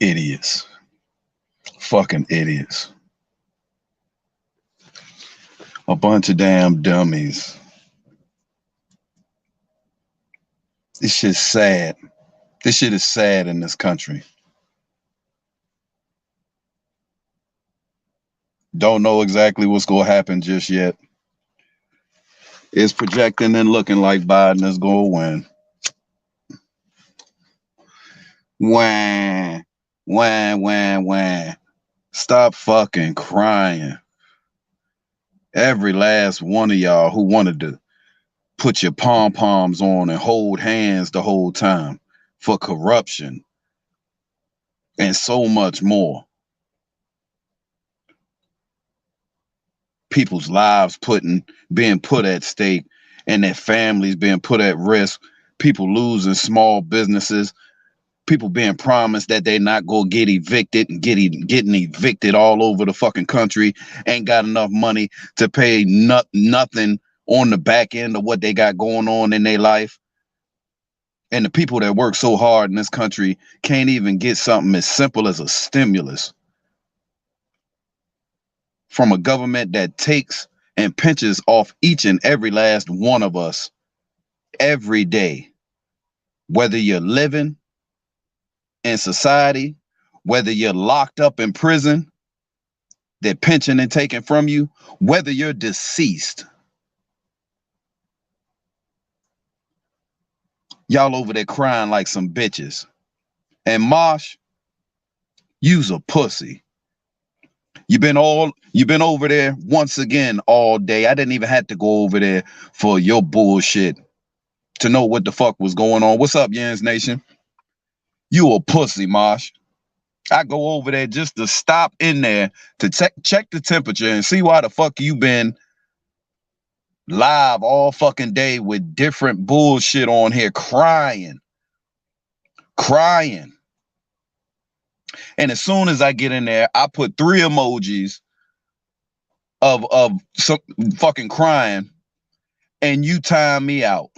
Idiots. Fucking idiots. A bunch of damn dummies. This shit's sad. This shit is sad in this country. Don't know exactly what's going to happen just yet. It's projecting and looking like Biden is going to win. Wah, wah, wah, wah. Stop fucking crying. Every last one of y'all who wanted to put your pom-poms on and hold hands the whole time for corruption and so much more. People's lives being put at stake and their families being put at risk. People losing small businesses. People being promised that they're not going to get evicted and getting evicted all over the fucking country. Ain't got enough money to pay nothing on the back end of what they got going on in their life. And the people that work so hard in this country can't even get something as simple as a stimulus from a government that takes and pinches off each and every last one of us every day, whether you're living in society, whether you're locked up in prison, they're pinching and taking from you, whether you're deceased. Y'all over there crying like some bitches. And Marsh, you's a pussy. You've been over there once again all day. I didn't even have to go over there for your bullshit to know what the fuck was going on. What's up, Yans Nation? You a pussy, Marsh. I go over there just to stop in there to check the temperature and see why the fuck you been live all fucking day with different bullshit on here, crying. And as soon as I get in there, I put 3 emojis of some fucking crying, and you time me out.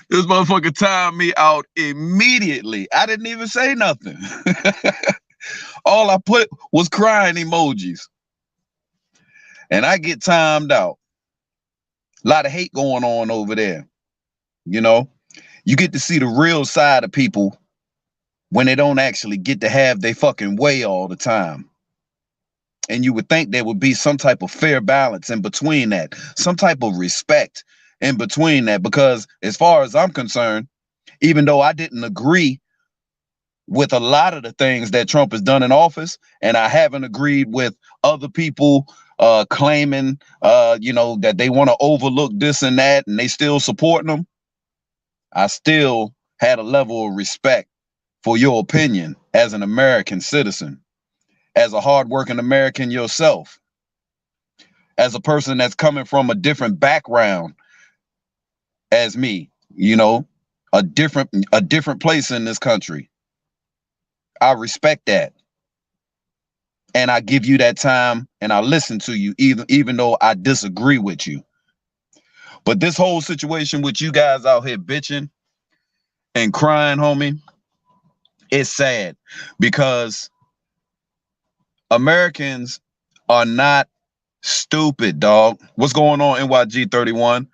This motherfucker timed me out immediately. I didn't even say nothing. All I put was crying emojis. And I get timed out. A lot of hate going on over there. You know, you get to see the real side of people when they don't actually get to have their fucking way all the time. And you would think there would be some type of fair balance in between that, some type of respect in between that, because as far as I'm concerned, even though I didn't agree with a lot of the things that Trump has done in office, and I haven't agreed with other people claiming, that they want to overlook this and that, and they still supporting them, I still had a level of respect for your opinion as an American citizen, as a hardworking American yourself, as a person that's coming from a different background as me, a different place in this country. I respect that. And I give you that time and I listen to you, even though I disagree with you. But this whole situation with you guys out here bitching and crying, homie, it's sad because Americans are not stupid, dog. What's going on, NYG 31?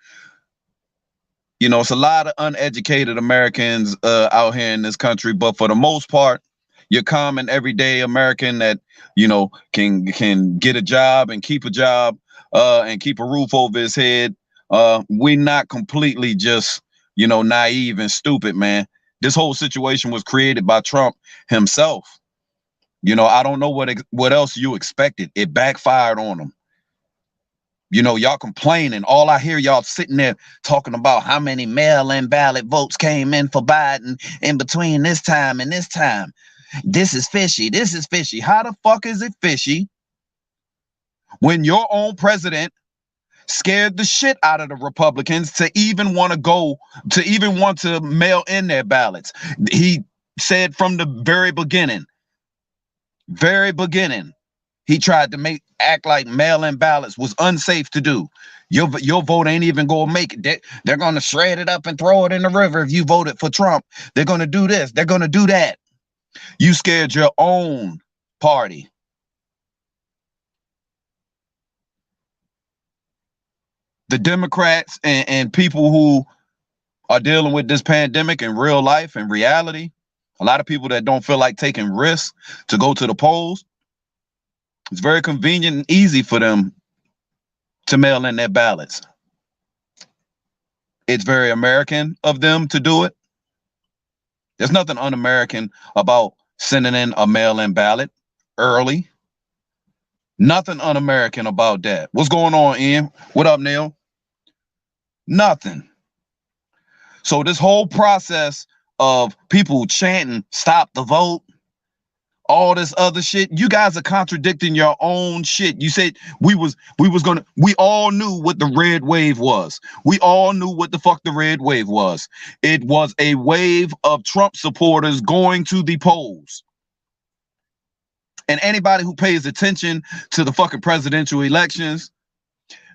It's a lot of uneducated Americans out here in this country, but for the most part, your common everyday American that, can get a job and keep a job and keep a roof over his head. We're not completely just, naive and stupid, man. This whole situation was created by Trump himself. I don't know what else you expected. It backfired on him. Y'all complaining. All I hear y'all sitting there talking about how many mail-in ballot votes came in for Biden in between this time and this time. This is fishy. This is fishy. How the fuck is it fishy when your own president scared the shit out of the Republicans to even want to mail in their ballots? He said from the very beginning, he tried to act like mail-in ballots was unsafe to do. Your vote ain't even gonna make it. They're gonna shred it up and throw it in the river if you voted for Trump. They're gonna do this. They're gonna do that. You scared your own party. The Democrats and people who are dealing with this pandemic in real life and reality, a lot of people that don't feel like taking risks to go to the polls, it's very convenient and easy for them to mail in their ballots. It's very American of them to do it. There's nothing un-American about sending in a mail-in ballot early. Nothing un-American about that. What's going on, Ian? What up, Neil? Nothing. So this whole process of people chanting, stop the vote, all this other shit, you guys are contradicting your own shit. You said we all knew what the red wave was. We all knew what the fuck the red wave was. It was a wave of Trump supporters going to the polls. And anybody who pays attention to the fucking presidential elections,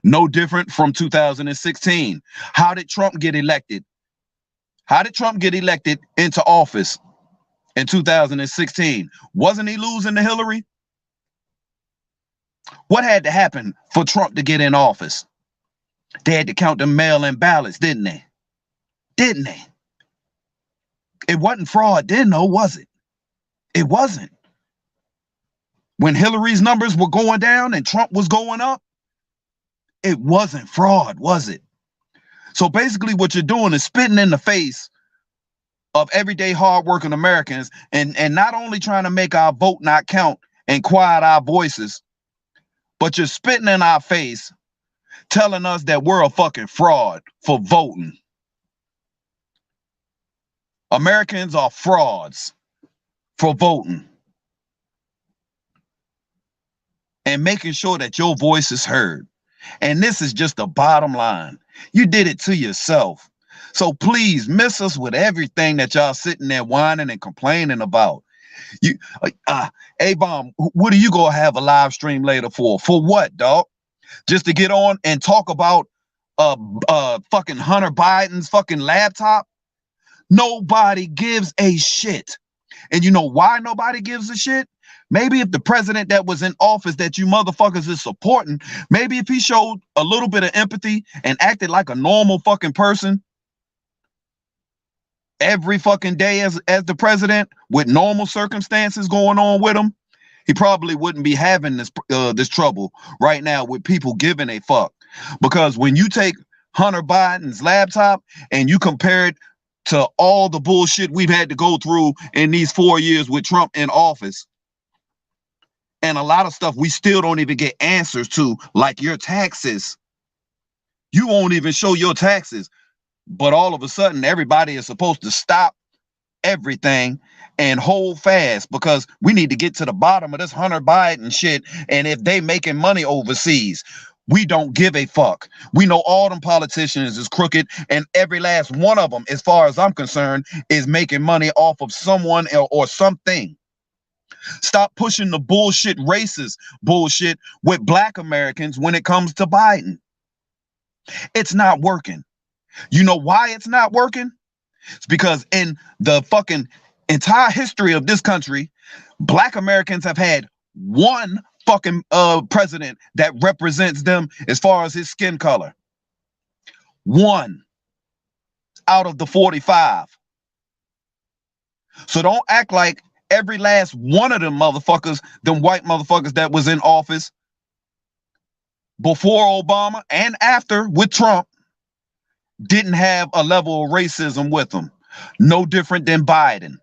no different from 2016. How did Trump get elected? How did Trump get elected into office in 2016? Wasn't he losing to Hillary? What had to happen for Trump to get in office? They had to count the mail-in ballots, didn't they? Didn't they? It wasn't fraud then, though, was it? It wasn't. When Hillary's numbers were going down and Trump was going up, it wasn't fraud, was it? So basically what you're doing is spitting in the face of everyday hardworking Americans and not only trying to make our vote not count and quiet our voices, but you're spitting in our face telling us that we're a fucking fraud for voting. Americans are frauds for voting. And making sure that your voice is heard. And this is just the bottom line. You did it to yourself. So please miss us with everything that y'all sitting there whining and complaining about. You, A-Bomb, what are you gonna have a live stream later for? For what, dog? Just to get on and talk about fucking Hunter Biden's fucking laptop? Nobody gives a shit. And you know why nobody gives a shit? Maybe if the president that was in office that you motherfuckers is supporting, maybe if he showed a little bit of empathy and acted like a normal fucking person every fucking day as the president with normal circumstances going on with him, he probably wouldn't be having this trouble right now with people giving a fuck. Because when you take Hunter Biden's laptop and you compare it to all the bullshit we've had to go through in these 4 years with Trump in office, and a lot of stuff we still don't even get answers to, like your taxes. You won't even show your taxes. But all of a sudden, everybody is supposed to stop everything and hold fast because we need to get to the bottom of this Hunter Biden shit. And if they making money overseas, we don't give a fuck. We know all them politicians is crooked, and every last one of them, as far as I'm concerned, is making money off of someone or something. Stop pushing the bullshit racist bullshit with black Americans when it comes to Biden. It's not working. You know why it's not working? It's because in the fucking entire history of this country, black Americans have had one fucking president that represents them as far as his skin color. One out of the 45. So don't act like every last one of them motherfuckers, them white motherfuckers that was in office before Obama and after with Trump, didn't have a level of racism with them. No different than Biden.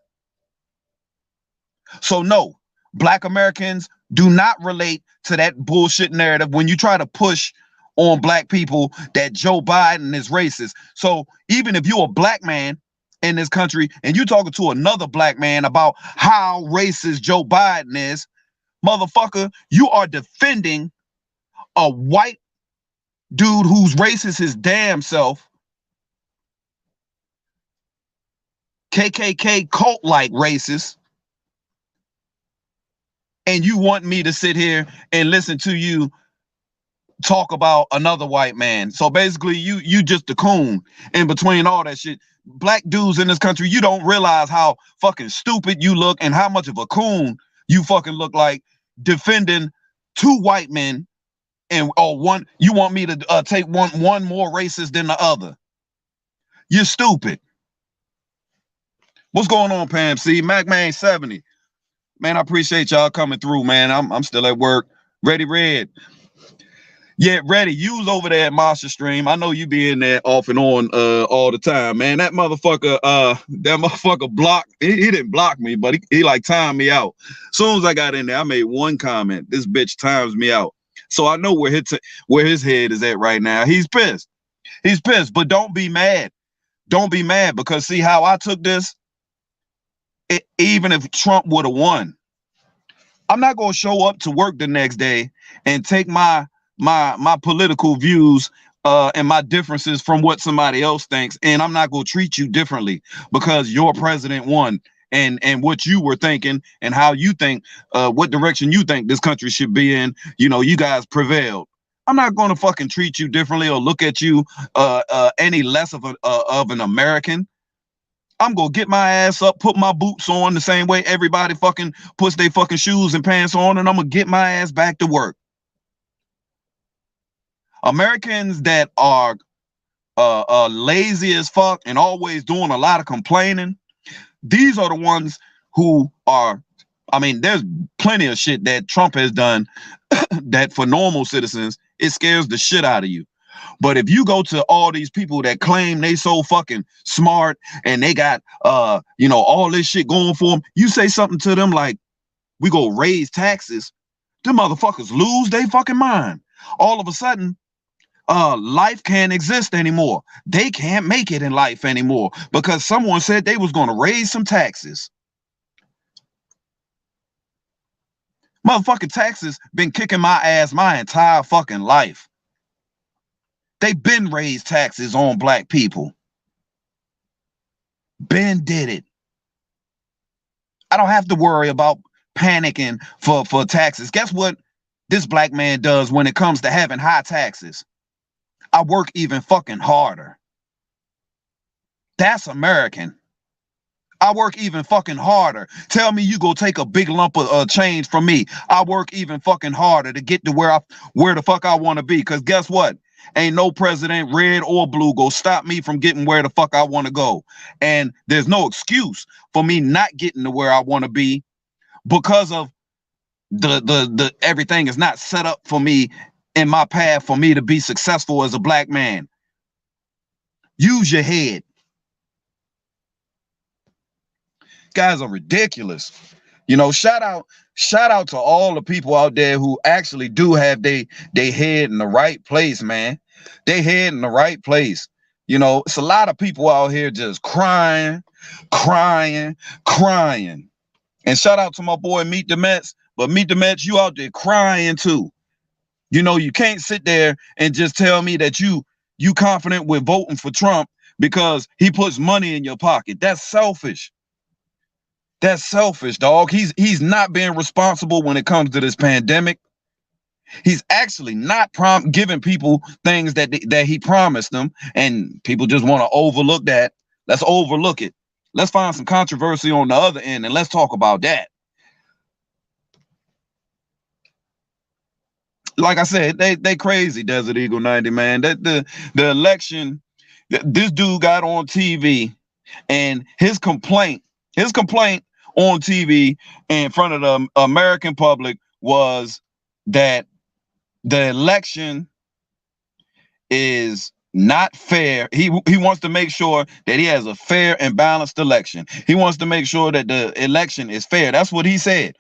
So no, black Americans do not relate to that bullshit narrative when you try to push on black people that Joe Biden is racist. So even if you're a black man in this country and you're talking to another black man about how racist Joe Biden is, motherfucker, you are defending a white dude who's racist his damn self, KKK cult-like racist, and you want me to sit here and listen to you talk about another white man. So basically, you just a coon in between all that shit. Black dudes in this country, you don't realize how fucking stupid you look and how much of a coon you fucking look like defending two white men and one. You want me to take one more racist than the other? You're stupid. What's going on, Pam C? Mac Man 70. Man, I appreciate y'all coming through, man. I'm still at work. Ready Red. Yeah, ready. You was over there at Master Stream. I know you be in there off and on all the time, man. That motherfucker blocked. He didn't block me, but he like timed me out. As soon as I got in there, I made one comment. This bitch times me out. So I know where his head is at right now. He's pissed. He's pissed, but don't be mad. Don't be mad, because see how I took this? Even if Trump would have won, I'm not gonna show up to work the next day and take my political views and my differences from what somebody else thinks, and I'm not gonna treat you differently because your president won and what you were thinking and how you think, what direction you think this country should be in. You know, you guys prevailed. I'm not gonna fucking treat you differently or look at you any less of an American. I'm gonna get my ass up, put my boots on the same way everybody fucking puts their fucking shoes and pants on, and I'm gonna get my ass back to work. Americans that are lazy as fuck and always doing a lot of complaining, these are the ones who are, I mean, there's plenty of shit that Trump has done that for normal citizens, it scares the shit out of you. But if you go to all these people that claim they so fucking smart and they got, all this shit going for them, you say something to them like, we go raise taxes, them motherfuckers lose their fucking mind. All of a sudden, life can't exist anymore. They can't make it in life anymore because someone said they was going to raise some taxes. Motherfucking taxes been kicking my ass my entire fucking life. They've been raised taxes on black people. Ben did it. I don't have to worry about panicking for taxes. Guess what this black man does when it comes to having high taxes? I work even fucking harder. That's American. I work even fucking harder. Tell me you go take a big lump of change from me. I work even fucking harder to get to where the fuck I want to be. Because guess what? Ain't no president, red or blue, go stop me from getting where the fuck I want to go. And there's no excuse for me not getting to where I want to be because of the everything is not set up for me in my path for me to be successful as a black man. Use your head. Guys are ridiculous. You know, shout out to all the people out there who actually do have they head in the right place, man. They head in the right place. You know, it's a lot of people out here just crying. And shout out to my boy Meet the Mets, but Meet the Mets, you out there crying too. You know, you can't sit there and just tell me that you confident with voting for Trump because he puts money in your pocket. That's selfish. That's selfish, dog. He's not being responsible when it comes to this pandemic. He's actually not giving people things that he promised them, and people just want to overlook that. Let's overlook it. Let's find some controversy on the other end, and let's talk about that. Like I said, they crazy, Desert Eagle 90, man. That the election, this dude got on TV, and his complaint on TV in front of the American public was that the election is not fair. He wants to make sure that he has a fair and balanced election. He wants to make sure that the election is fair. That's what he said.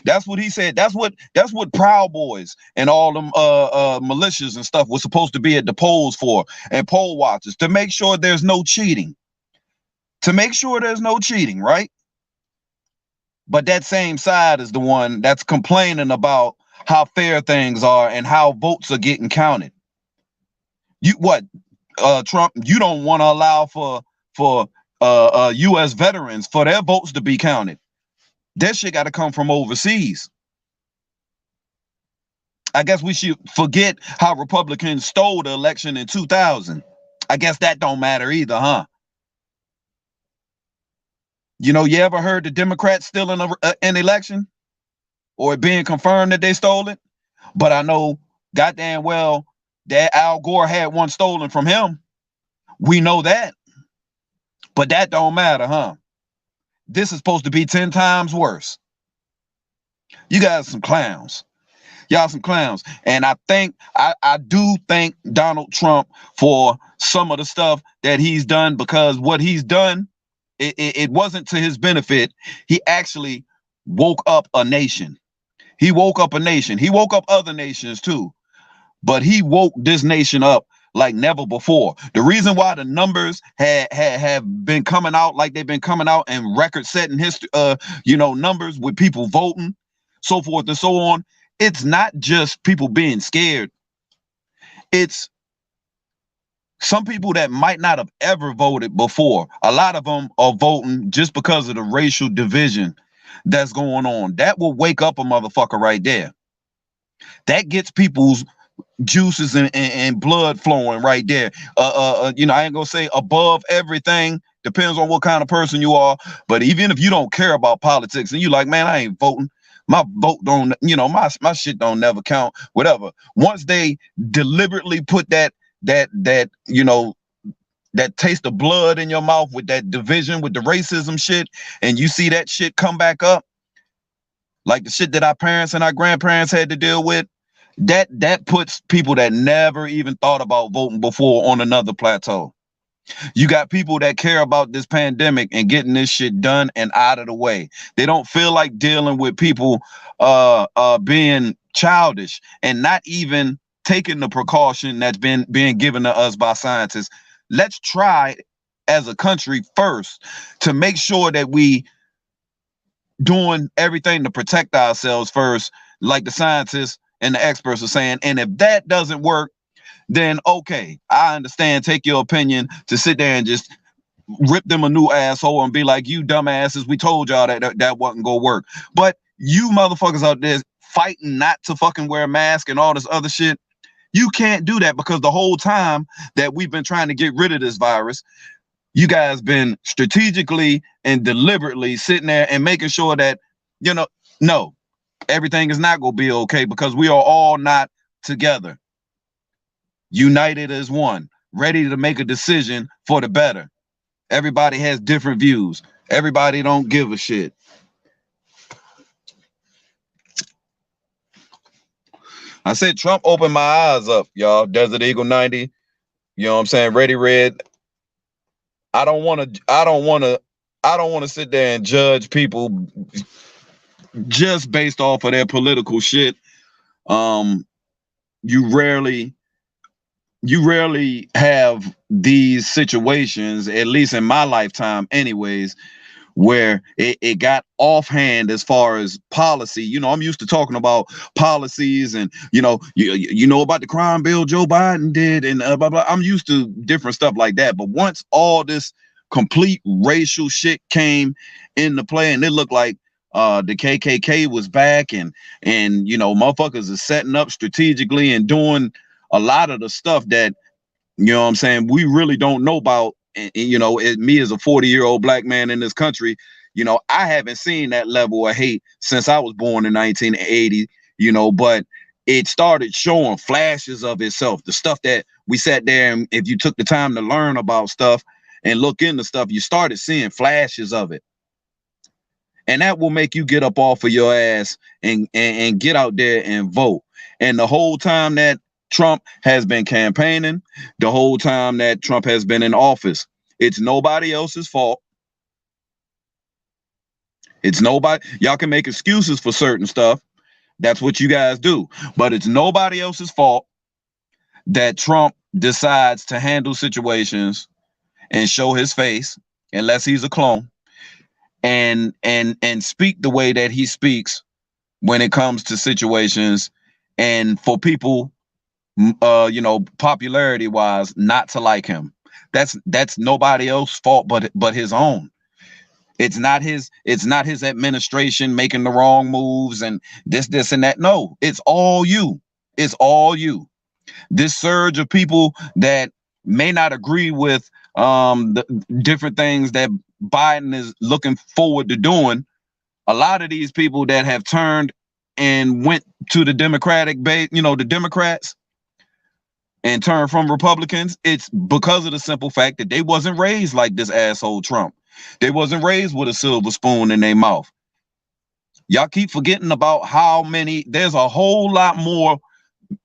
That's what he said. That's what Proud Boys and all them militias and stuff was supposed to be at the polls for, and poll watchers, to make sure there's no cheating. To make sure there's no cheating, right? But that same side is the one that's complaining about how fair things are and how votes are getting counted. Trump, you don't want to allow for U.S. veterans for their votes to be counted. That shit got to come from overseas. I guess we should forget how Republicans stole the election in 2000. I guess that don't matter either, huh? You know, you ever heard the Democrats stealing an election or it being confirmed that they stole it? But I know goddamn well that Al Gore had one stolen from him. We know that. But that don't matter, huh? This is supposed to be 10 times worse. You guys some clowns. Y'all some clowns. And I do thank Donald Trump for some of the stuff that he's done, because what he's done, it wasn't to his benefit. He actually woke up a nation. He woke up a nation. He woke up other nations too. But he woke this nation up like never before. The reason why the numbers have been coming out like they've been coming out in record-setting history, numbers with people voting, so forth and so on. It's not just people being scared. It's some people that might not have ever voted before. A lot of them are voting just because of the racial division that's going on. That will wake up a motherfucker right there. That gets people's juices and blood flowing right there. I ain't gonna say above everything. Depends on what kind of person you are. But even if you don't care about politics and you like, man, I ain't voting. My vote don't, my shit don't never count. Whatever. Once they deliberately put that taste of blood in your mouth with that division, with the racism shit, and you see that shit come back up, like the shit that our parents and our grandparents had to deal with, that puts people that never even thought about voting before on another plateau. You got people that care about this pandemic and getting this shit done and out of the way. They don't feel like dealing with people being childish and not even taking the precaution that's being given to us by scientists. Let's try as a country first to make sure that we doing everything to protect ourselves first, like the scientists and the experts are saying. And if that doesn't work, then okay, I understand. Take your opinion to sit there and just rip them a new asshole and be like, you dumbasses, we told y'all that wasn't gonna work. But you motherfuckers out there fighting not to fucking wear a mask and all this other shit, you can't do that, because the whole time that we've been trying to get rid of this virus, you guys been strategically and deliberately sitting there and making sure that, no, everything is not gonna be okay, because we are all not together. United as one, ready to make a decision for the better. Everybody has different views. Everybody don't give a shit. I said Trump opened my eyes up, y'all. Desert Eagle 90. You know what I'm saying? Ready Red. I don't want to sit there and judge people just based off of their political shit. You rarely have these situations, at least in my lifetime anyways, where it got offhand as far as policy. I'm used to talking about policies and, you know about the crime bill Joe Biden did and blah, blah. I'm used to different stuff like that. But once all this complete racial shit came into play and it looked like the KKK was back and motherfuckers are setting up strategically and doing a lot of the stuff that, you know what I'm saying, we really don't know about. And me as a 40-year-old black man in this country, I haven't seen that level of hate since I was born in 1980, but it started showing flashes of itself. The stuff that we sat there, and if you took the time to learn about stuff and look into stuff, you started seeing flashes of it. And that will make you get up off of your ass and get out there and vote. And the whole time that Trump has been campaigning, the whole time that Trump has been in office, it's nobody else's fault. It's nobody. Y'all can make excuses for certain stuff. That's what you guys do. But it's nobody else's fault that Trump decides to handle situations and show his face, unless he's a clone, and speak the way that he speaks when it comes to situations, and for people popularity wise not to like him. That's nobody else's fault but his own. It's not his administration making the wrong moves and this and that. No, it's all you. It's all you. This surge of people that may not agree with the different things that Biden is looking forward to doing. A lot of these people that have turned and went to the Democratic base, the Democrats, and turned from Republicans, it's because of the simple fact that they wasn't raised like this asshole Trump. They wasn't raised with a silver spoon in their mouth. Y'all keep forgetting about how many, there's a whole lot more,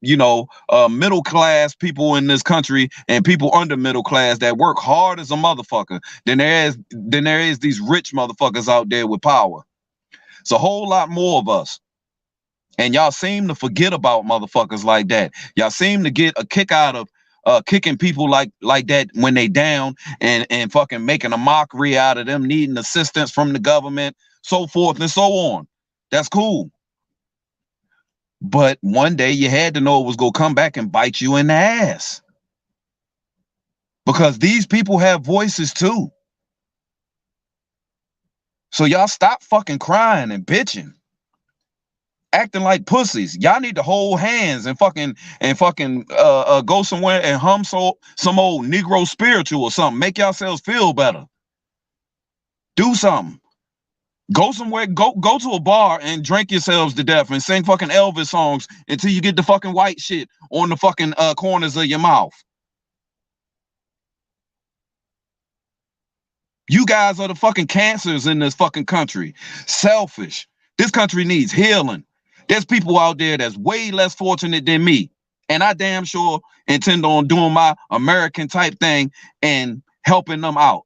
middle class people in this country and people under middle class that work hard as a motherfucker than there is these rich motherfuckers out there with power. It's a whole lot more of us. And y'all seem to forget about motherfuckers like that. Y'all seem to get a kick out of kicking people like that when they down and fucking making a mockery out of them needing assistance from the government, so forth and so on. That's cool. But one day you had to know it was going to come back and bite you in the ass. Because these people have voices too. So y'all stop fucking crying and bitching. Acting like pussies. Y'all need to hold hands and fucking go somewhere and hum some old Negro spiritual or something. Make yourselves feel better. Do something. Go somewhere, go to a bar and drink yourselves to death and sing fucking Elvis songs until you get the fucking white shit on the fucking corners of your mouth. You guys are the fucking cancers in this fucking country. Selfish. This country needs healing. There's people out there that's way less fortunate than me. And I damn sure intend on doing my American type thing and helping them out.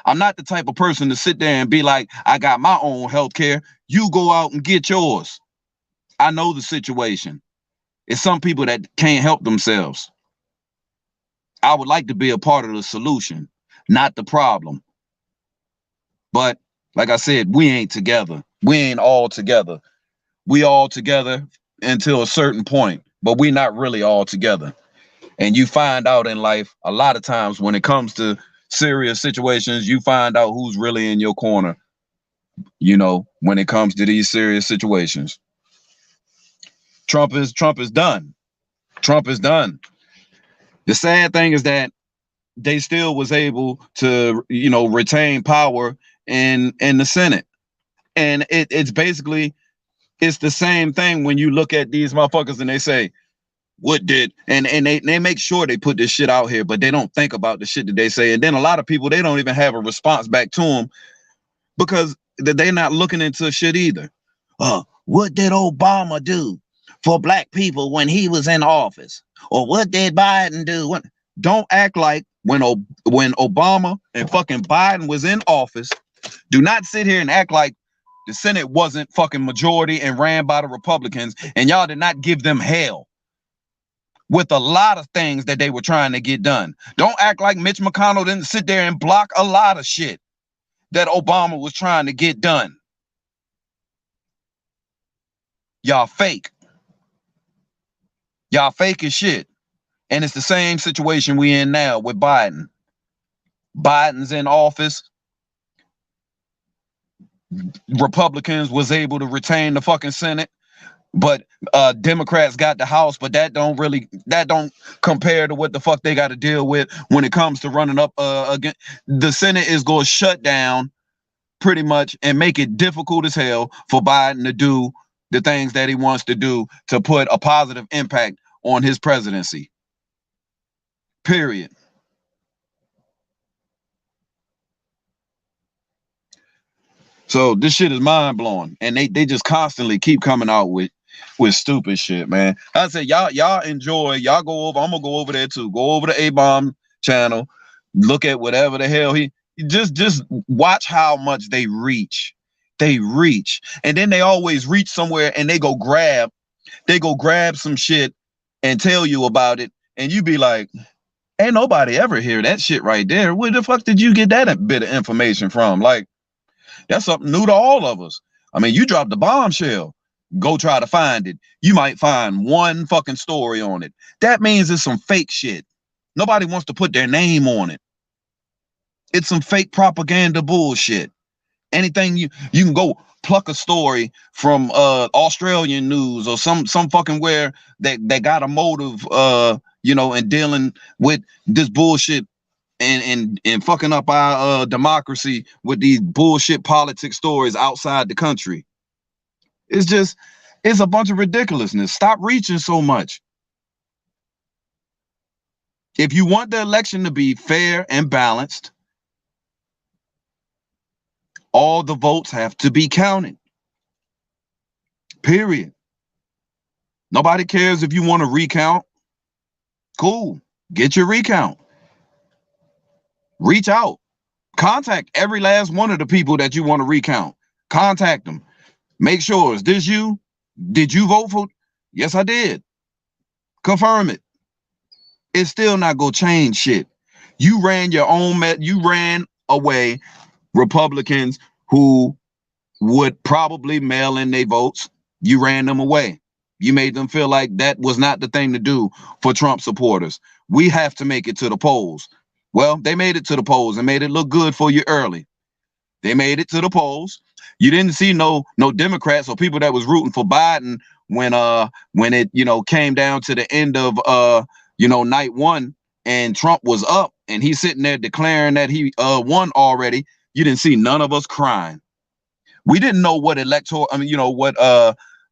I'm not the type of person to sit there and be like, I got my own health care. You go out and get yours. I know the situation. It's some people that can't help themselves. I would like to be a part of the solution, not the problem. But like I said, we ain't together. We ain't all together. We all together until a certain point, but we're not really all together. And you find out in life, a lot of times when it comes to serious situations, you find out who's really in your corner, when it comes to these serious situations. Trump is done. Trump is done. The sad thing is that they still was able to, retain power in the Senate. And it's basically, it's the same thing when you look at these motherfuckers and they say, what did, and they make sure they put this shit out here, but they don't think about the shit that they say. And then a lot of people, they don't even have a response back to them because they're not looking into shit either. What did Obama do for black people when he was in office? Or what did Biden do? Don't act like when Obama and fucking Biden was in office, do not sit here and act like the Senate wasn't fucking majority and ran by the Republicans and y'all did not give them hell with a lot of things that they were trying to get done. Don't act like Mitch McConnell didn't sit there and block a lot of shit that Obama was trying to get done. Y'all fake. Y'all fake as shit. And it's the same situation we in now with Biden. Biden's in office. Republicans was able to retain the fucking Senate. But Democrats got the House, but that don't compare to what the fuck they got to deal with when it comes to running up again. The Senate is going to shut down pretty much and make it difficult as hell for Biden to do the things that he wants to do to put a positive impact on his presidency. Period. So this shit is mind blowing, and they just constantly keep coming out with stupid shit, man. I said, y'all enjoy. Y'all go over. I'm gonna go over there too. Go over the A-Bomb channel. Look at whatever the hell he just watch how much they reach. They reach, and then they always reach somewhere, and they go grab some shit and tell you about it, and you be like, ain't nobody ever hear that shit right there. Where the fuck did you get that bit of information from? Like, that's something new to all of us. I mean, you dropped the bombshell. Go try to find it. You might find one fucking story on it. That means it's some fake shit. Nobody wants to put their name on it. It's some fake propaganda bullshit. Anything you can go pluck a story from Australian news or some fucking where that got a motive, you know, in dealing with this bullshit and fucking up our democracy with these bullshit politics stories outside the country. It's just, it's a bunch of ridiculousness. Stop reaching so much. If you want the election to be fair and balanced, all the votes have to be counted. Period. Nobody cares if you want to recount. Cool. Get your recount. Reach out. Contact every last one of the people that you want to recount. Contact them. Make sure, is this you? Did you vote for? Yes, I did. Confirm it. It's still not going to change shit. You ran your own, you ran away Republicans who would probably mail in their votes. You ran them away. You made them feel like that was not the thing to do for Trump supporters. We have to make it to the polls. Well, they made it to the polls and made it look good for you early. They made it to the polls. You didn't see no Democrats or people that was rooting for Biden when it, you know, came down to the end of you know, night one and Trump was up and he's sitting there declaring that he won already. You didn't see none of us crying. We didn't know what electoral, I mean, you know, what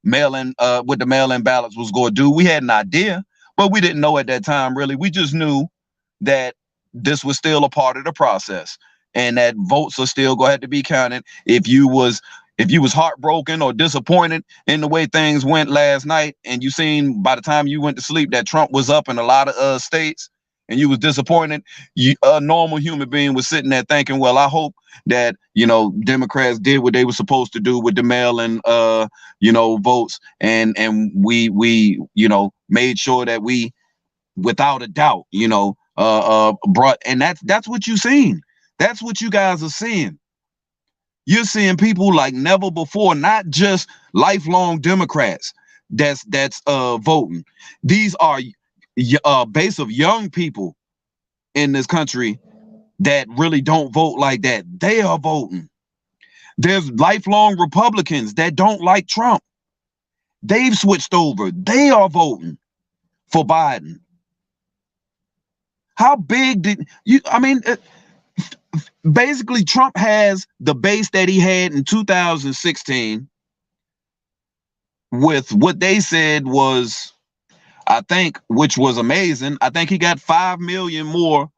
mail-in what the mail-in ballots was going to do. We had an idea, but we didn't know at that time really. We just knew that this was still a part of the process and that votes are still going to have to be counted. If you was heartbroken or disappointed in the way things went last night, and you seen by the time you went to sleep that Trump was up in a lot of states, and you was disappointed, a normal human being was sitting there thinking, well, I hope that, you know, Democrats did what they were supposed to do with the mail-in, you know, votes, and we you know, made sure that we, without a doubt, you know, brought, and that's what you seen. That's what you guys are seeing. You're seeing people like never before, not just lifelong Democrats that's voting. These are a base of young people in this country that really don't vote like that. They are voting. There's lifelong Republicans that don't like Trump. They've switched over. They are voting for Biden. How big did you, I mean, basically Trump has the base that he had in 2016 with what they said was, I think, which was amazing. I think he got 5 million more.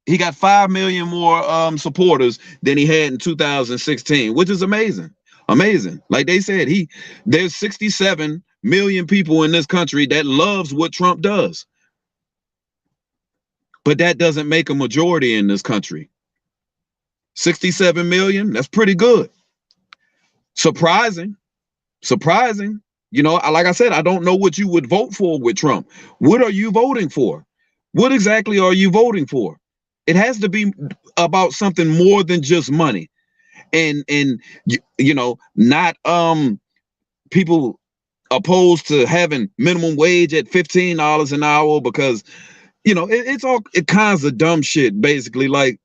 He got 5 million more supporters than he had in 2016, which is amazing. Amazing. Like they said, there's 67 million people in this country that loves what Trump does. But that doesn't make a majority in this country. 67 million, that's pretty good. Surprising. You know, like I said, I don't know what you would vote for with Trump. What are you voting for? What exactly are you voting for? It has to be about something more than just money. And you know, not people opposed to having minimum wage at $15 an hour because, you know, it's all kinds of dumb shit, basically. Like,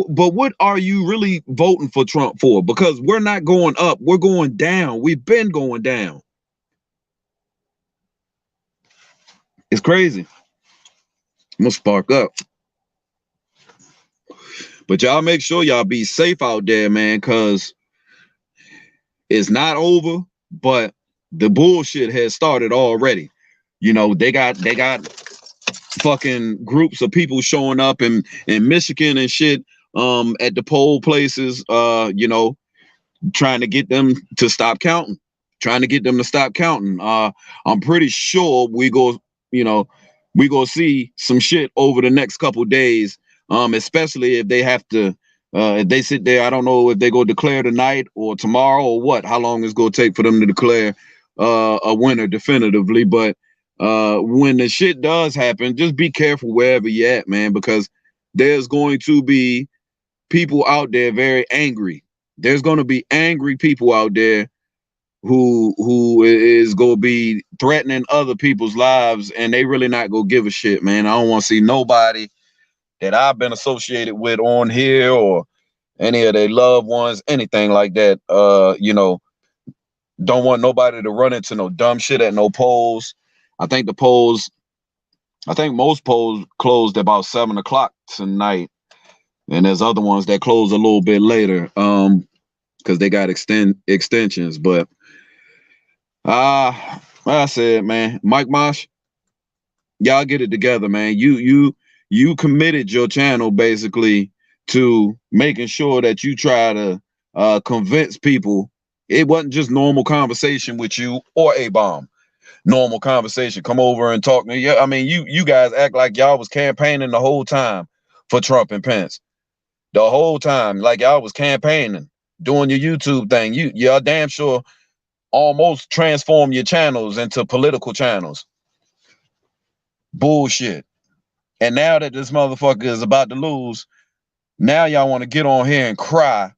but what are you really voting for Trump for? Because we're not going up, we're going down. We've been going down. It's crazy. I'm gonna spark up. But y'all make sure y'all be safe out there, man, because it's not over, but the bullshit has started already. You know, they got fucking groups of people showing up in Michigan and shit at the poll places, you know, trying to get them to stop counting. I'm pretty sure we go see some shit over the next couple days, especially if they have to, if they sit there. I don't know if they go declare tonight or tomorrow or what, how long it's going to take for them to declare a winner definitively. But when the shit does happen, just be careful wherever you're at, man, because there's going to be people out there very angry. There's going to be angry people out there who is going to be threatening other people's lives, and they really not going to give a shit, man. I don't want to see nobody that I've been associated with on here or any of their loved ones, anything like that. You know, don't want nobody to run into no dumb shit at no polls. I think most polls closed about 7 o'clock tonight, and there's other ones that close a little bit later, because they got extensions. But like I said, man, Mike Mosh, y'all get it together, man. You committed your channel basically to making sure that you try to convince people. It wasn't just normal conversation with you or a bomb. Normal conversation. Come over and talk to me. Yeah, I mean, you guys act like y'all was campaigning the whole time for Trump and Pence. The whole time, like y'all was campaigning, doing your YouTube thing. Y'all damn sure almost transform your channels into political channels. Bullshit. And now that this motherfucker is about to lose, now y'all want to get on here and cry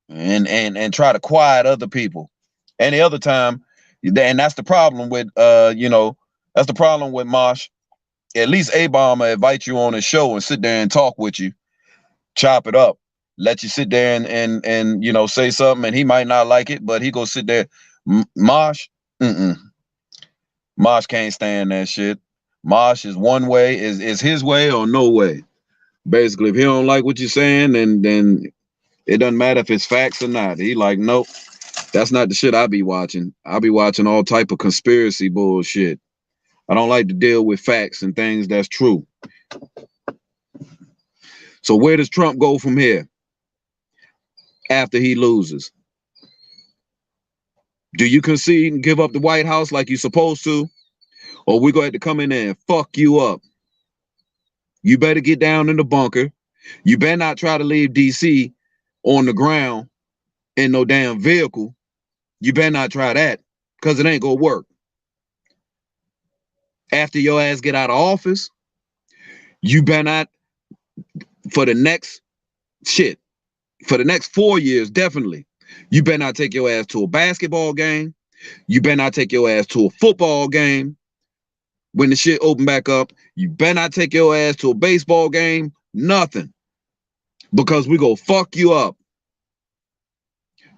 and try to quiet other people. Any other time, and that's the problem with that's the problem with Mosh. At least A-Bomb will invite you on his show and sit there and talk with you, chop it up, let you sit there and you know, say something, and he might not like it, but he go sit there. Mosh, Mosh can't stand that shit. Mosh is one way, is his way or no way. Basically, if he don't like what you're saying, then it doesn't matter if it's facts or not. He like, nope, that's not the shit I be watching. I be watching all type of conspiracy bullshit. I don't like to deal with facts and things that's true. So where does Trump go from here after he loses? Do you concede and give up the White House like you're supposed to? Or we going to come in there and fuck you up? You better get down in the bunker. You better not try to leave D.C. on the ground in no damn vehicle. You better not try that, because it ain't gonna work. After your ass get out of office, you better not, for the next 4 years, definitely, you better not take your ass to a basketball game. You better not take your ass to a football game. When the shit open back up, you better not take your ass to a baseball game. Nothing. Because we go fuck you up.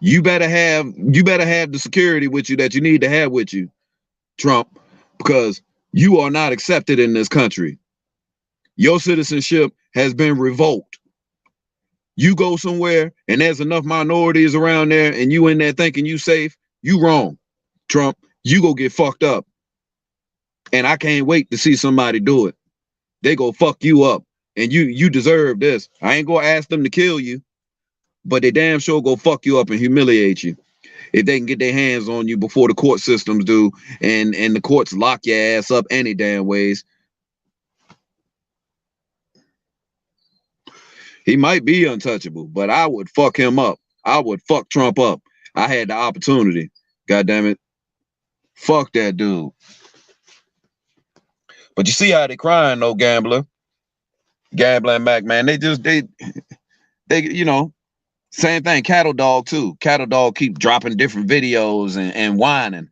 You better have the security with you that you need to have with you, Trump, because you are not accepted in this country. Your citizenship has been revoked. You go somewhere and there's enough minorities around there and you in there thinking you safe, you wrong, Trump. You go get fucked up. And I can't wait to see somebody do it. They go fuck you up. And you deserve this. I ain't gonna ask them to kill you, but they damn sure go fuck you up and humiliate you if they can get their hands on you before the court systems do, and the courts lock your ass up any damn ways. He might be untouchable, but I would fuck him up. I would fuck Trump up. I had the opportunity. God damn it. Fuck that dude. But you see how they crying though, Gambler and Mac, man. They you know, same thing. Cattle Dog too. Cattle Dog keep dropping different videos and whining.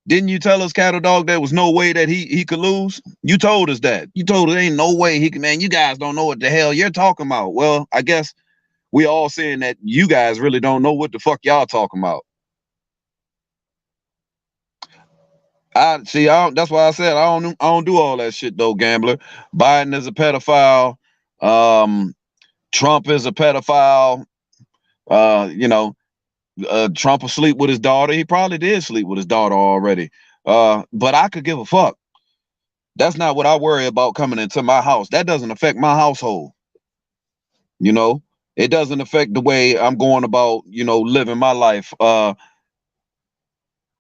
Didn't you tell us, Cattle Dog, there was no way that he could lose? You told us that. You told us ain't no way he can. Man, you guys don't know what the hell you're talking about. Well, I guess we all saying that you guys really don't know what the fuck y'all talking about. That's why I said I don't do all that shit though, Gambler. Biden is a pedophile. Trump is a pedophile. You know, Trump will sleep with his daughter. He probably did sleep with his daughter already. But I could give a fuck. That's not what I worry about coming into my house. That doesn't affect my household. You know, it doesn't affect the way I'm going about, you know, living my life. And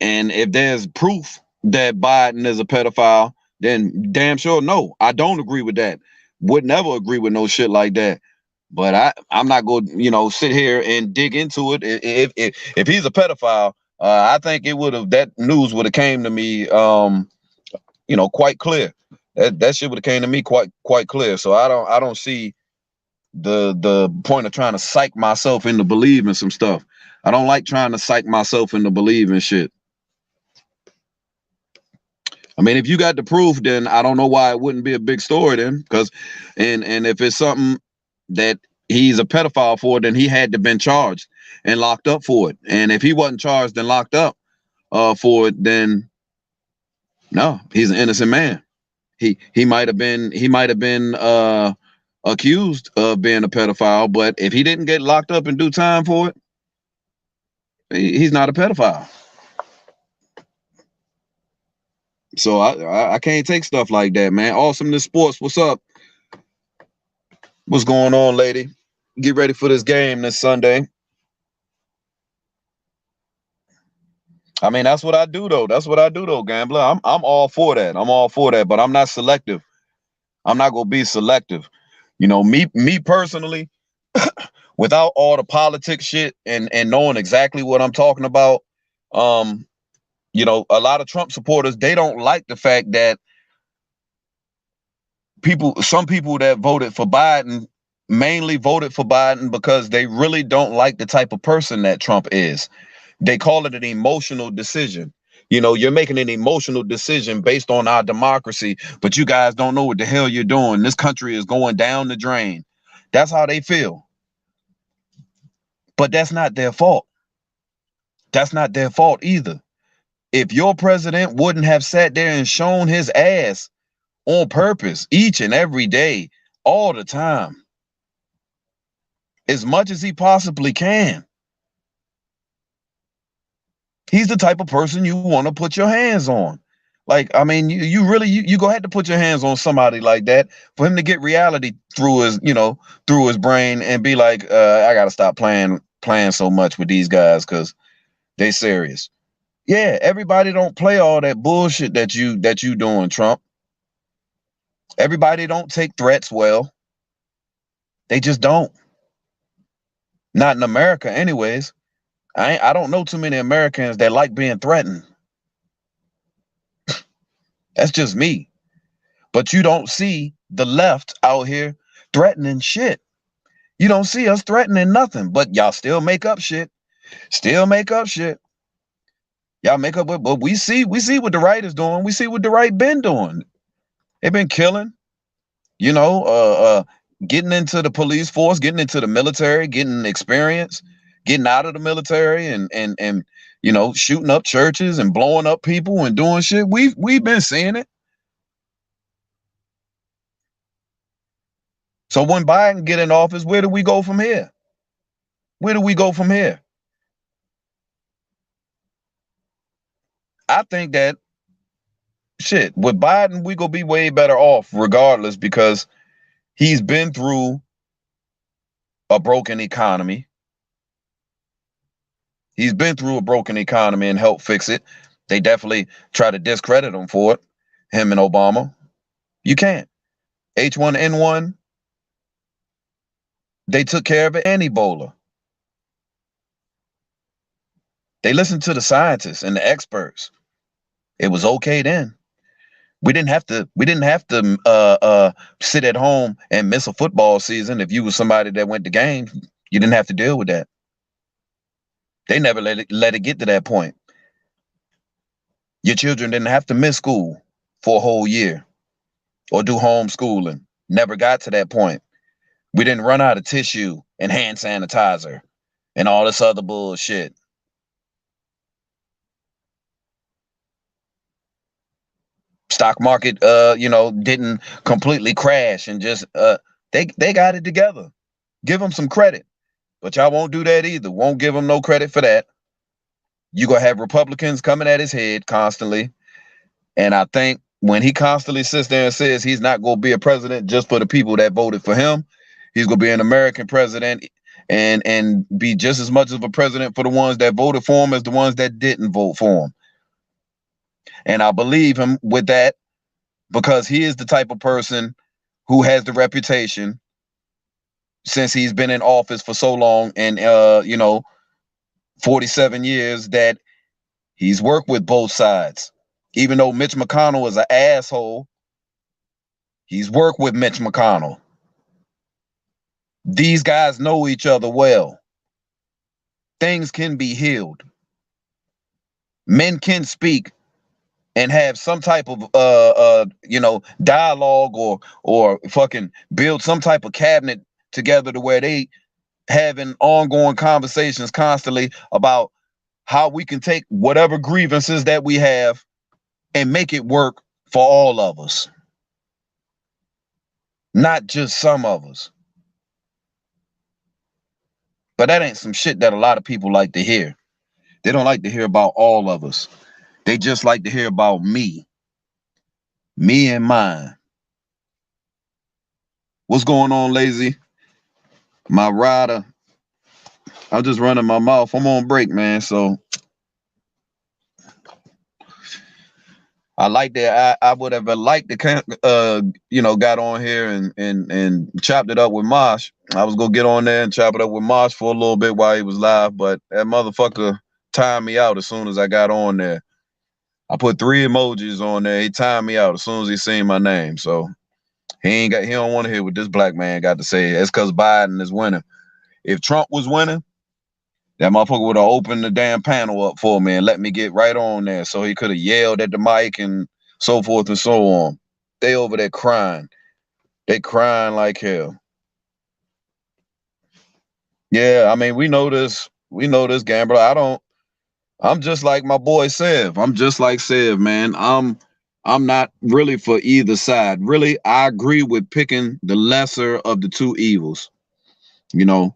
if there's proof that Biden is a pedophile, then damn sure no, I don't agree with that. Would never agree with no shit like that. But I'm not going to, you know, sit here and dig into it. If he's a pedophile, I think that news would have came to me, you know, quite clear. That shit would have came to me quite clear. So I don't see the point of trying to psych myself into believing some stuff. I don't like trying to psych myself into believing shit. I mean, if you got the proof, then I don't know why it wouldn't be a big story then. Because, and if it's something that he's a pedophile for it, then he had to been charged and locked up for it. And if he wasn't charged and locked up for it, then no, he's an innocent man. He might have been accused of being a pedophile, but if he didn't get locked up and do time for it, he's not a pedophile. So I can't take stuff like that, man. Awesomeness Sports, what's up? What's going on, lady? Get ready for this game this Sunday. I mean, that's what I do though. That's what I do though, gambler. I'm all for that. I'm all for that, but I'm not selective. I'm not gonna be selective. You know, me personally, without all the politics shit and knowing exactly what I'm talking about, you know, a lot of Trump supporters, they don't like the fact that some people that voted for Biden mainly voted for Biden because they really don't like the type of person that Trump is. They call it an emotional decision. You know, you're making an emotional decision based on our democracy, but you guys don't know what the hell you're doing. This country is going down the drain. That's how they feel. But that's not their fault. That's not their fault either. If your president wouldn't have sat there and shown his ass on purpose each and every day, all the time, as much as he possibly can, he's the type of person you want to put your hands on. Like, I mean, you really go ahead to put your hands on somebody like that for him to get reality through his, you know, through his brain and be like, I gotta stop playing so much with these guys because they serious. Yeah, everybody don't play all that bullshit that you doing, Trump. Everybody don't take threats well. They just don't. Not in America, anyways. I don't know too many Americans that like being threatened. That's just me. But you don't see the left out here threatening shit. You don't see us threatening nothing, but y'all still make up shit. Still make up shit. Y'all make up, but we see what the right is doing. We see what the right been doing. They've been killing, you know, getting into the police force, getting into the military, getting experience, getting out of the military and you know, shooting up churches and blowing up people and doing shit. We've been seeing it. So when Biden get in office, where do we go from here? Where do we go from here? I think that shit with Biden, we gonna be way better off regardless because he's been through a broken economy. He's been through a broken economy and helped fix it. They definitely try to discredit him for it, him and Obama. You can't. H1N1, they took care of it and Ebola. They listened to the scientists and the experts. It was okay then. We didn't have to sit at home and miss a football season if you were somebody that went to games. You didn't have to deal with that. They never let it get to that point. Your children didn't have to miss school for a whole year or do homeschooling. Never got to that point. We didn't run out of tissue and hand sanitizer and all this other bullshit. Stock market, you know, didn't completely crash and just they got it together. Give them some credit, but y'all won't do that either. Won't give them no credit for that. You gonna have Republicans coming at his head constantly, and I think when he constantly sits there and says he's not gonna be a president just for the people that voted for him, he's gonna be an American president and be just as much of a president for the ones that voted for him as the ones that didn't vote for him. And I believe him with that because he is the type of person who has the reputation since he's been in office for so long and, you know, 47 years that he's worked with both sides. Even though Mitch McConnell is an asshole, he's worked with Mitch McConnell. These guys know each other well. Things can be healed. Men can speak and have some type of you know, dialogue or fucking build some type of cabinet together to where they having ongoing conversations constantly about how we can take whatever grievances that we have and make it work for all of us, not just some of us. But that ain't some shit that a lot of people like to hear. They don't like to hear about all of us. They just like to hear about me and mine. What's going on, Lazy? My rider. I'm just running my mouth. I'm on break, man. So I like that. I would have liked to, got on here and chopped it up with Mosh. I was gonna get on there and chop it up with Mosh for a little bit while he was live, but that motherfucker timed me out as soon as I got on there. I put 3 emojis on there. He timed me out as soon as he seen my name. So he don't want to hear what this black man got to say. That's because Biden is winning. If Trump was winning, that motherfucker would have opened the damn panel up for me and let me get right on there so he could have yelled at the mic and so forth and so on. They over there crying. They crying like hell. Yeah, I mean, we know this. We know this, Gambler. I'm just like my boy Sev. I'm just like Sev, man. I'm not really for either side. Really, I agree with picking the lesser of the two evils. You know,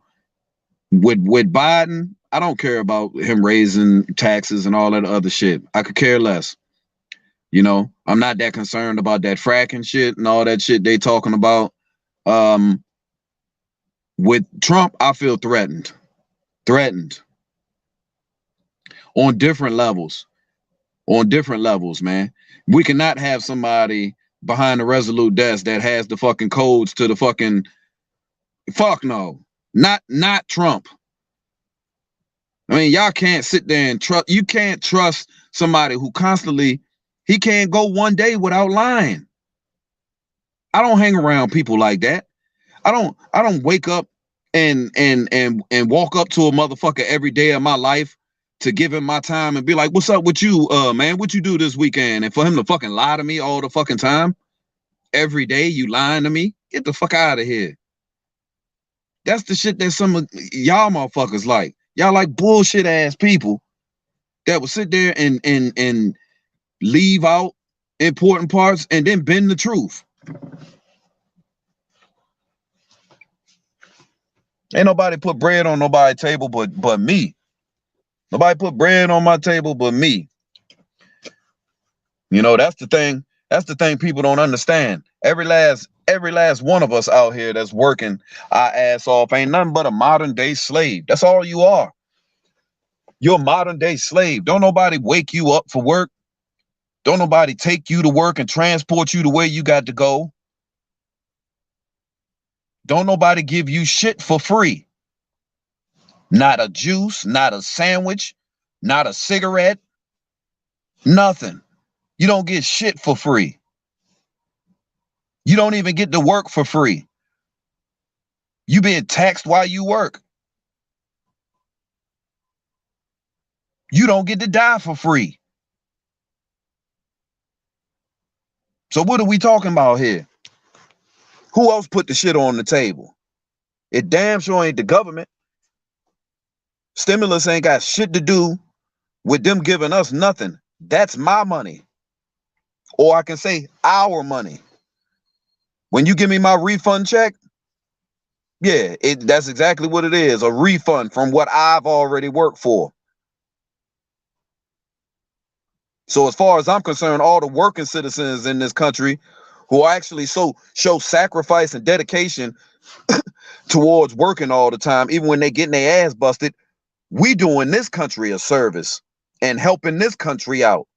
with Biden, I don't care about him raising taxes and all that other shit. I could care less. You know, I'm not that concerned about that fracking shit and all that shit they talking about. With Trump, I feel threatened. On different levels. Man. We cannot have somebody behind the Resolute desk that has the fucking codes to the fucking fuck no. Not Trump. I mean, y'all can't sit there and trust. You can't trust somebody who constantly, he can't go one day without lying. I don't hang around people like that. I don't wake up and walk up to a motherfucker every day of my life to give him my time and be like, what's up with you, man? What you do this weekend? And for him to fucking lie to me all the fucking time, every day you lying to me, get the fuck out of here. That's the shit that some of y'all motherfuckers like. Y'all like bullshit ass people that will sit there and leave out important parts and then bend the truth. Ain't nobody put bread on nobody's table but me. Nobody put bread on my table but me. You know, that's the thing. That's the thing people don't understand. Every last one of us out here that's working our ass off ain't nothing but a modern day slave. That's all you are. You're a modern day slave. Don't nobody wake you up for work. Don't nobody take you to work and transport you to where you got to go. Don't nobody give you shit for free. Not a juice, not a sandwich, not a cigarette, nothing. You don't get shit for free. You don't even get to work for free. You being taxed while you work. You don't get to die for free. So what are we talking about here? Who else put the shit on the table? It damn sure ain't the government. Stimulus ain't got shit to do with them giving us nothing. That's my money. Or I can say our money. When you give me my refund check, yeah, that's exactly what it is. A refund from what I've already worked for. So as far as I'm concerned, all the working citizens in this country who actually show sacrifice and dedication towards working all the time, even when they getting their ass busted, we doing this country a service and helping this country out.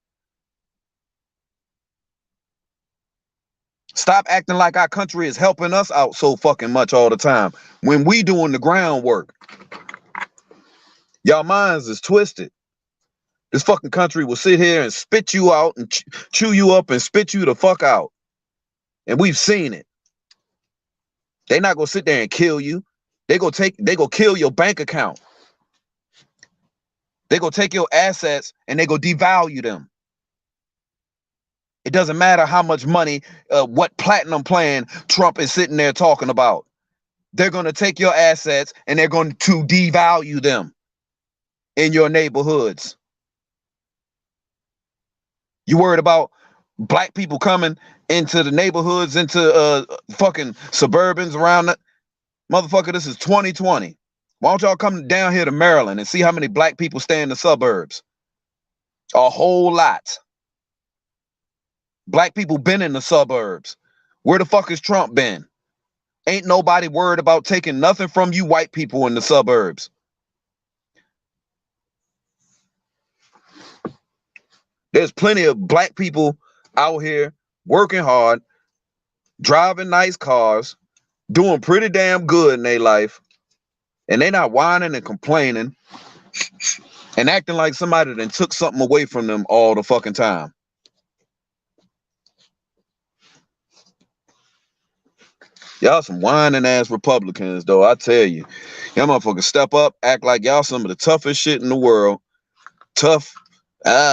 Stop acting like our country is helping us out so fucking much all the time when we doing the groundwork. Y'all minds is twisted. This fucking country will sit here and spit you out and chew you up and spit you the fuck out. And we've seen it. They're not gonna sit there and kill you. They go kill your bank account. They go take your assets and they go devalue them. It doesn't matter how much money, what platinum plan Trump is sitting there talking about. They're going to take your assets and they're going to devalue them in your neighborhoods. You worried about black people coming into the neighborhoods, into fucking suburbans around the motherfucker? This is 2020. Why don't y'all come down here to Maryland and see how many black people stay in the suburbs? A whole lot. Black people been in the suburbs. Where the fuck has Trump been? Ain't nobody worried about taking nothing from you white people in the suburbs. There's plenty of black people out here working hard, driving nice cars, doing pretty damn good in their life, and they not whining and complaining and acting like somebody then took something away from them all the fucking time. Y'all some whining ass Republicans, though. I tell you, y'all motherfuckers step up, act like y'all some of the toughest shit in the world. Tough.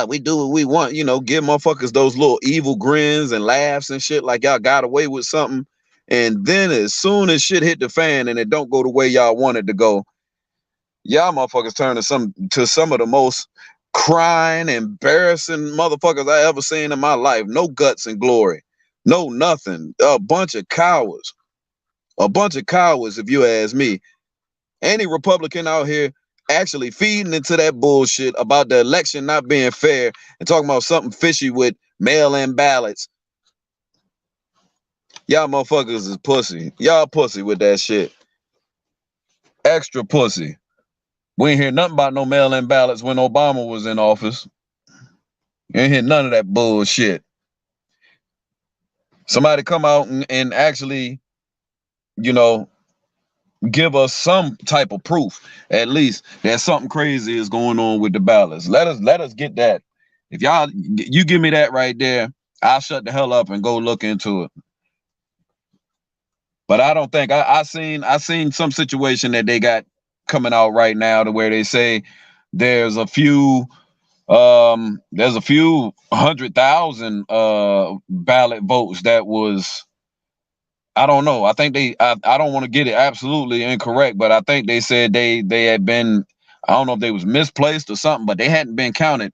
We do what we want, you know, give motherfuckers those little evil grins and laughs and shit like y'all got away with something. And then as soon as shit hit the fan and it don't go the way y'all want it to go, y'all motherfuckers turn to some of the most crying, embarrassing motherfuckers I ever seen in my life. No guts and glory. No nothing. A bunch of cowards. A bunch of cowards, if you ask me. Any Republican out here actually feeding into that bullshit about the election not being fair and talking about something fishy with mail-in ballots. Y'all motherfuckers is pussy. Y'all pussy with that shit. Extra pussy. We ain't hear nothing about no mail-in ballots when Obama was in office. You ain't hear none of that bullshit. Somebody come out and actually, you know, give us some type of proof, at least, that something crazy is going on with the ballots. Let us get that. If you give me that right there, I'll shut the hell up and go look into it. But I don't think I seen some situation that they got coming out right now to where they say there's a few 100,000 ballot votes that was, I don't know. I think I don't want to get it absolutely incorrect, but I think they said they had been, I don't know if they was misplaced or something, but they hadn't been counted.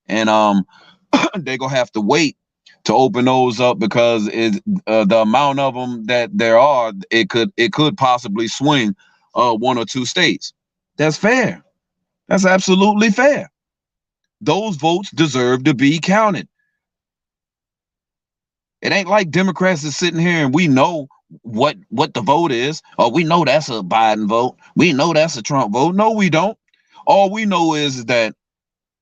And they gonna have to wait to open those up because the amount of them that there are, it could possibly swing one or two states. That's fair. That's absolutely fair. Those votes deserve to be counted. It ain't like Democrats is sitting here and we know what the vote is, or we know that's a Biden vote. We know that's a Trump vote. No, we don't. All we know is that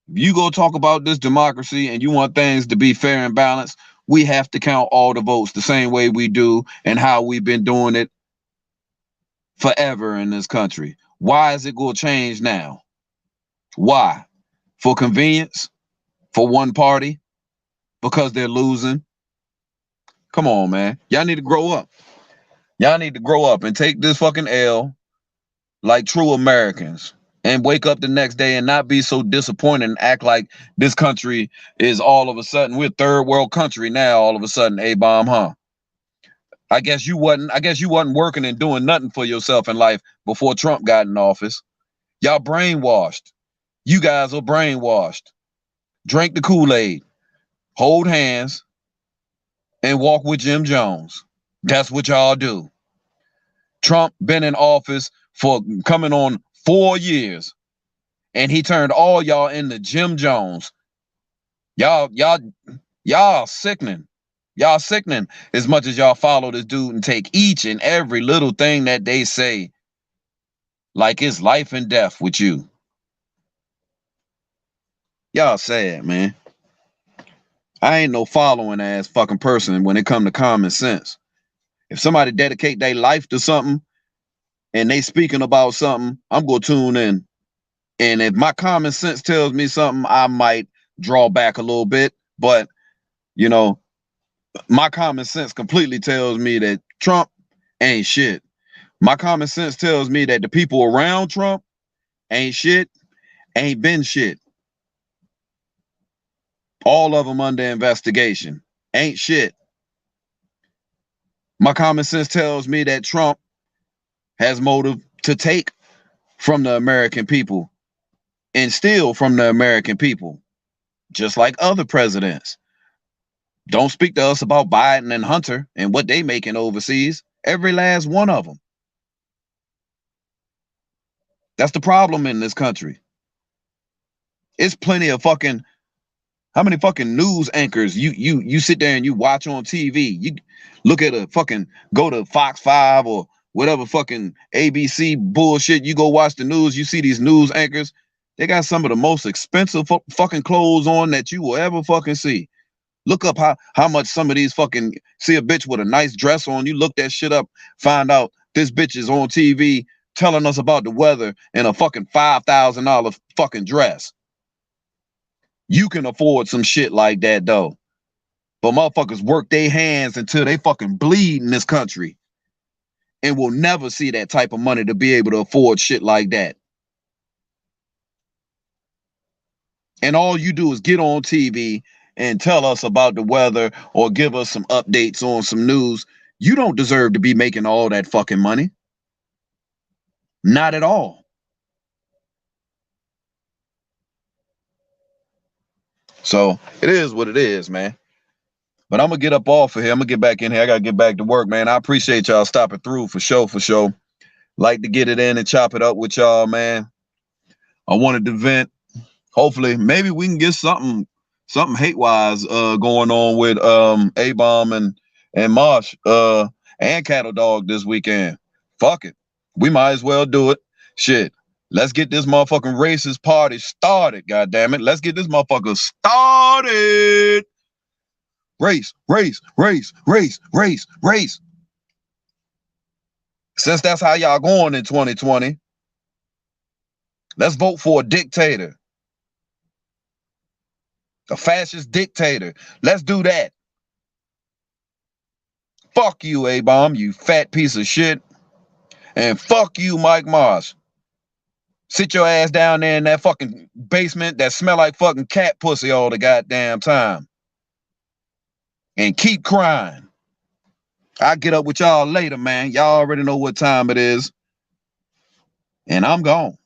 if you go talk about this democracy and you want things to be fair and balanced, we have to count all the votes the same way we do and how we've been doing it forever in this country. Why is it going to change now? Why? For convenience? For one party? Because they're losing? Come on, man. Y'all need to grow up. Y'all need to grow up and take this fucking L like true Americans and wake up the next day and not be so disappointed and act like this country is all of a sudden, we're a third world country now, all of a sudden, A-bomb, huh? I guess you wasn't working and doing nothing for yourself in life before Trump got in office. Y'all brainwashed. You guys are brainwashed. Drink the Kool-Aid, hold hands, and walk with Jim Jones. That's what y'all do. Trump been in office for coming on 4 years, and he turned all y'all into Jim Jones. Y'all sickening. Y'all sickening as much as y'all follow this dude and take each and every little thing that they say like it's life and death with you. Y'all sad, man. I ain't no following ass fucking person when it come to common sense. If somebody dedicate their life to something and they speaking about something, I'm gonna tune in. And if my common sense tells me something, I might draw back a little bit. But, you know, my common sense completely tells me that Trump ain't shit. My common sense tells me that the people around Trump ain't shit, ain't been shit. All of them under investigation. Ain't shit. My common sense tells me that Trump has motive to take from the American people and steal from the American people, just like other presidents. Don't speak to us about Biden and Hunter and what they making overseas. Every last one of them. That's the problem in this country. It's plenty of fucking, how many fucking news anchors you sit there and you watch on TV? You look at a fucking, go to Fox 5 or whatever fucking ABC bullshit. You go watch the news, you see these news anchors. They got some of the most expensive fucking clothes on that you will ever fucking see. Look up how much some of these fucking, see a bitch with a nice dress on, you look that shit up, find out this bitch is on TV telling us about the weather in a fucking $5,000 fucking dress. You can afford some shit like that though. But motherfuckers work their hands until they fucking bleed in this country and will never see that type of money to be able to afford shit like that. And all you do is get on TV and tell us about the weather or give us some updates on some news. You don't deserve to be making all that fucking money. Not at all. So it is what it is, man. But I'm gonna get up off of here. I'm gonna get back in here. I gotta get back to work, man. I appreciate y'all stopping through for sure, for sure. Like to get it in and chop it up with y'all, man. I wanted to vent. Hopefully, maybe we can get something hate-wise going on with A-Bomb and Mosh and Cattle Dog this weekend. Fuck it. We might as well do it. Shit. Let's get this motherfucking racist party started, goddammit. Let's get this motherfucker started. Race, race, race, race, race, race. Since that's how y'all going in 2020, let's vote for a dictator. A fascist dictator. Let's do that. Fuck you, A-Bomb, you fat piece of shit. And fuck you, Mike Moss. Sit your ass down there in that fucking basement that smell like fucking cat pussy all the goddamn time. And keep crying. I'll get up with y'all later, man. Y'all already know what time it is. And I'm gone.